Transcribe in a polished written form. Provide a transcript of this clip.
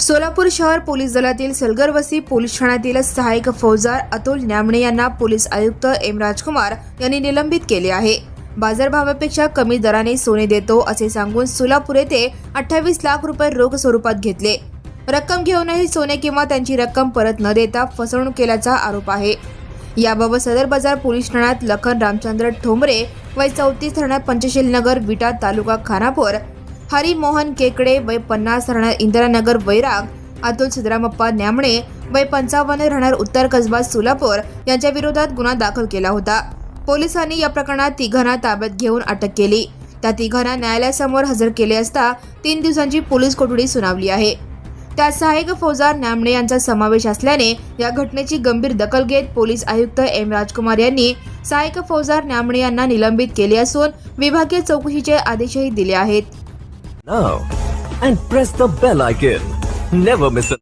सोलापूर शहर पोलीस दलातील सलगरवसी पोलीस ठाण्यातील सहाय्यक फौजदार अतुल न्यामणे यांना पोलीस आयुक्त एम राजकुमार यांनी निलंबित केले आहे। बाजारभावापेक्षा कमी दराने सोने देतो असे सांगून सोलापूर येथे 28 लाख रुपये रोख स्वरूपात घेतले। रक्कम घेऊनही सोने किंवा त्यांची रक्कम परत न देता फसवणूक केल्याचा आरोप आहे। याबाबत सदर बाजार पोलीस ठाण्यात लखन रामचंद्र ठोंबरे वय 34 राहणार पंचशील नगर विटा तालुका खानापूर, हरी मोहन केकडे वय 50 राहणार इंदिरानगर वैराग, अतुल सिद्धरामप्पा न्यामणे वय 55 राहणार उत्तर कसबा सोलापूर यांच्या विरोधात गुन्हा दाखल केला होता। पोलिसांनी या प्रकरणात तिघांना ताब्यात घेऊन अटक केली। त्या तिघांना न्यायालयासमोर हजर केले असता 3 दिवसांची पोलीस कोठडी सुनावली आहे। त्यात सहाय्यक फौजदार न्यामणे यांचा समावेश असल्याने या घटनेची गंभीर दखल घेत पोलीस आयुक्त एम राजकुमार यांनी सहाय्यक फौजदार न्यामणे यांना निलंबित केले असून विभागीय चौकशीचे आदेशही दिले आहेत। Now and press the bell icon. Never miss a